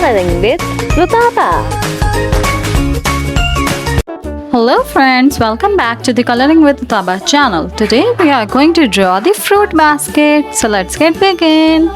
Coloring with Rutaba. Hello friends, welcome back to the Coloring with Taba channel. Today we are going to draw the fruit basket. So let's get begin.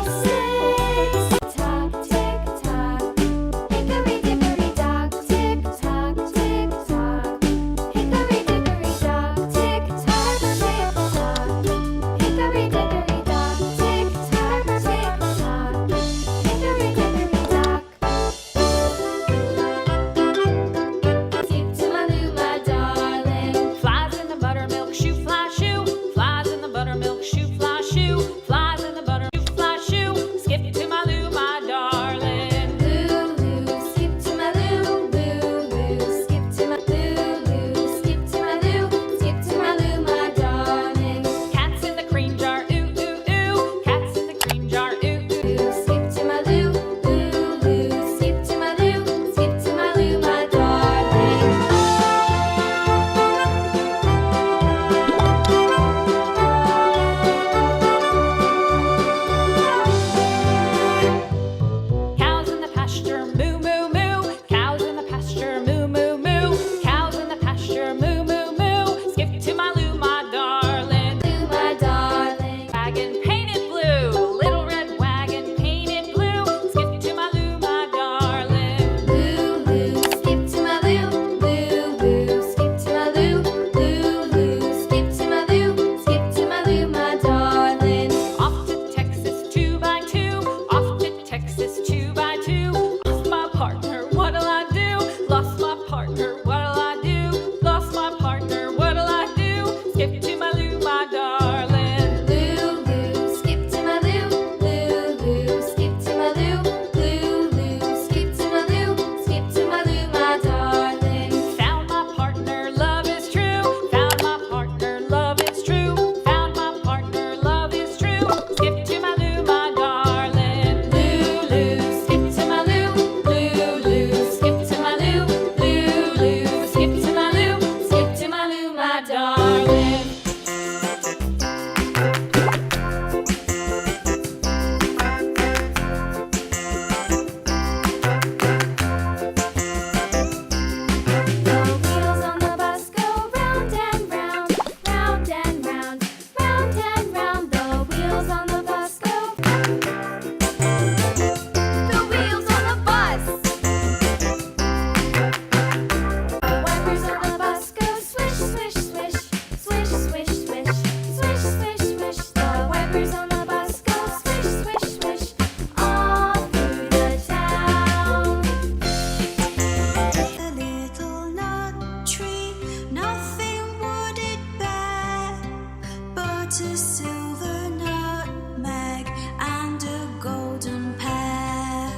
A silver nutmeg and a golden pear.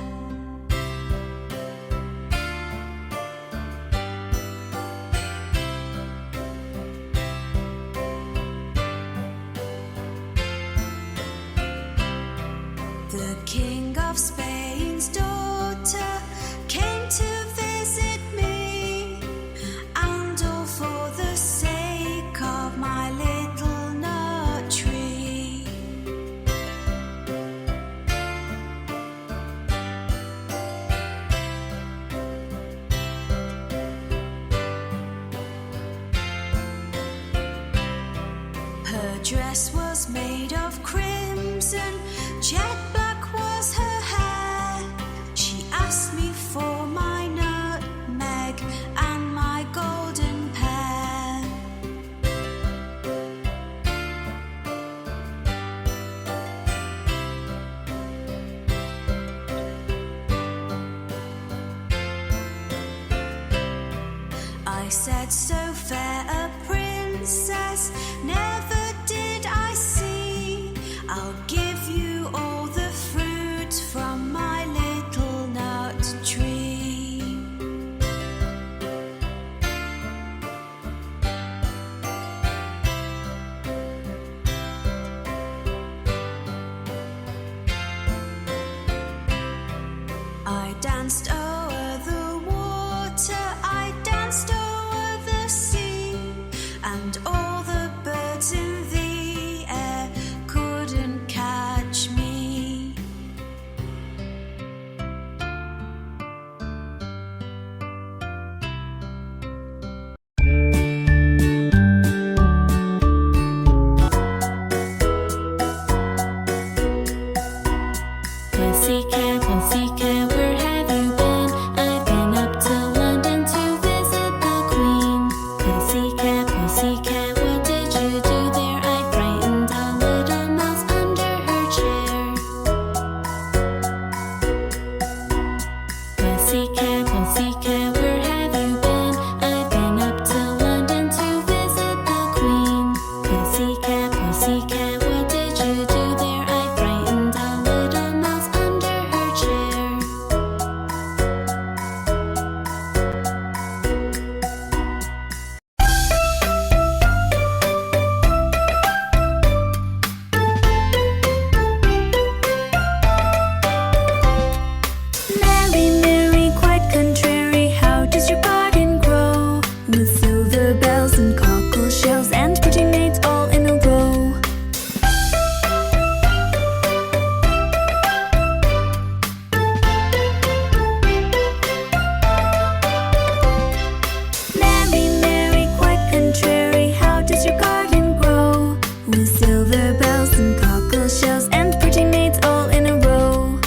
The King of Spain's daughter came to visit me, and all for the sake of my little nut tree. Her dress was made of crimson, jet black was her hair. She asked me for my nutmeg and my golden pear. I said, so fair a princess never did I see. I'll give you all the fruit from my little nut tree. I danced o'er the water, I danced o'er the sea, and all the birds in the air couldn't catch me. pussycat, where have you been? I've been up to London to visit the Queen. Pussycat, pussycat, what did you do there? I frightened a little mouse under her chair. Pussycat, pussycat, where have you been? I've been up to London to visit the Queen. Pussycat, pussycat, what did you do there? I frightened a little mouse under her chair. Mary, Mary, quite contrary, how does your garden grow? With silver bells and cockle shells and pretty maids all in a row. Mary, Mary, quite contrary, how does your garden grow? With silver bells and cockle shells and pretty maids all in a row.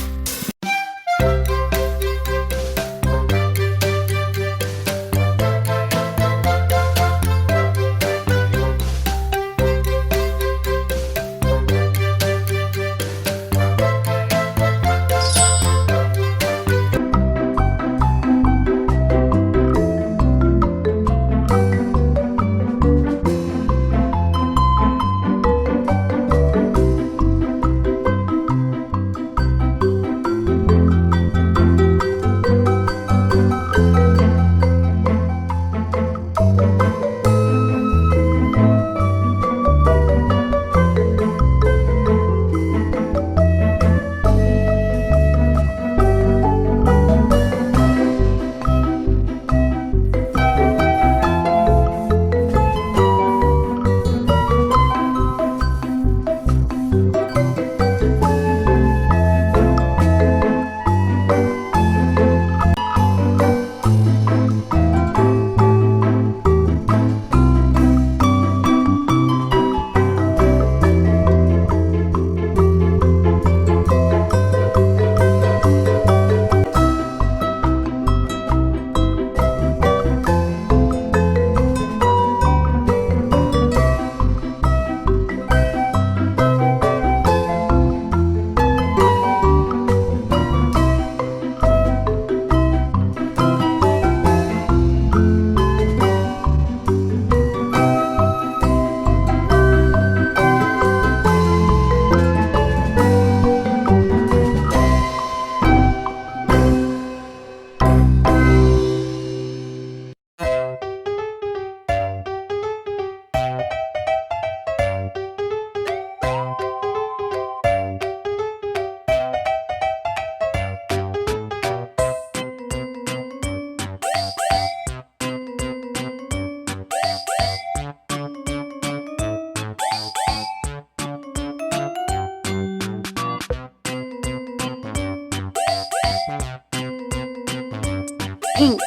ink,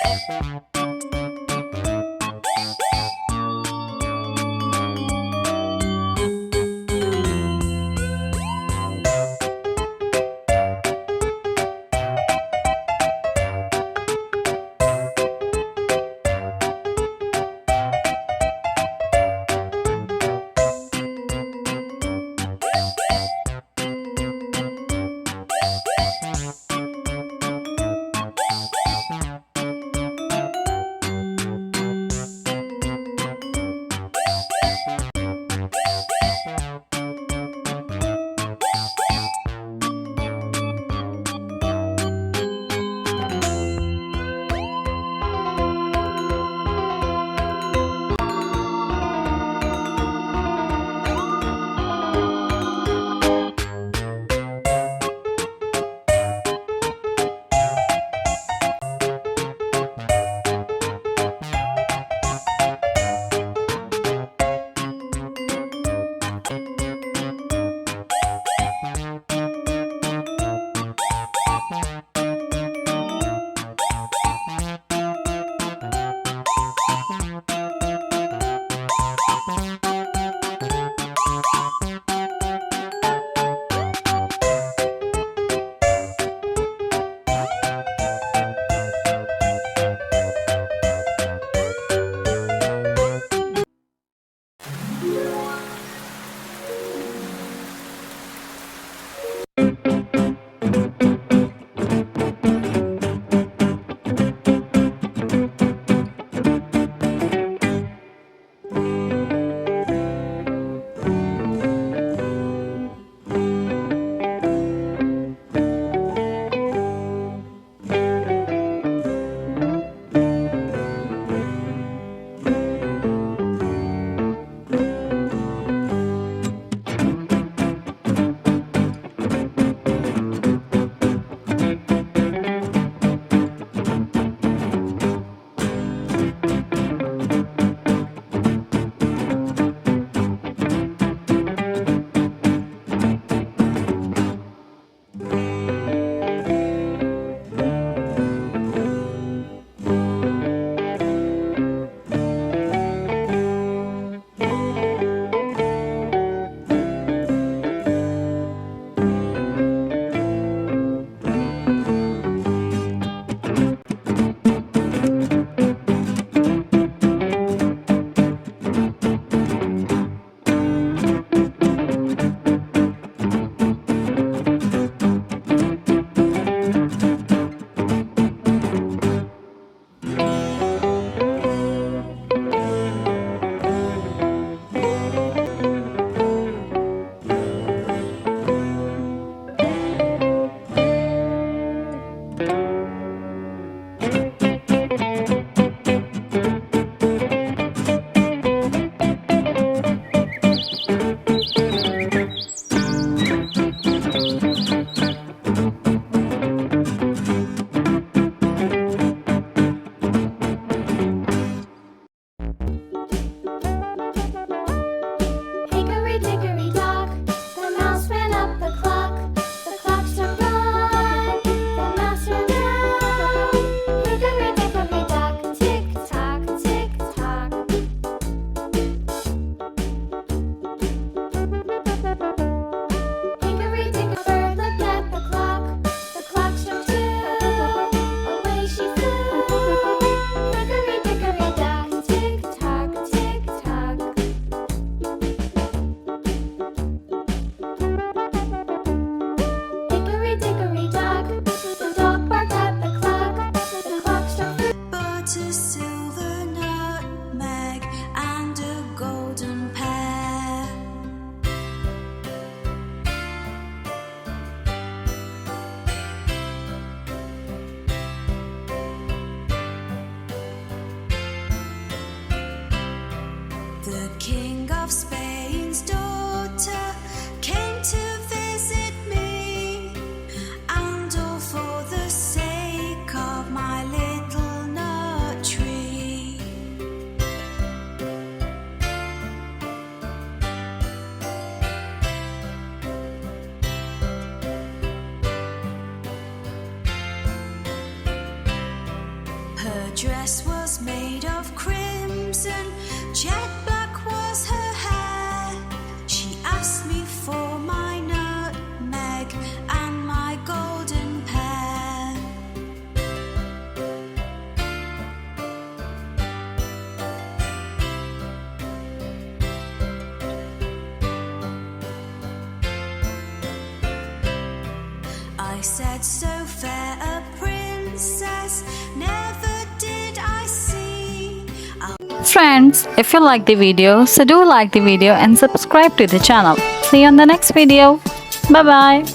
dress was made of crimson, jet black was her hair. She asked me for my nutmeg and my golden pear. I said, so fair a princess never did I see. Friends, if you like the video, so do like the video and subscribe to the channel. See you on the next video. Bye bye.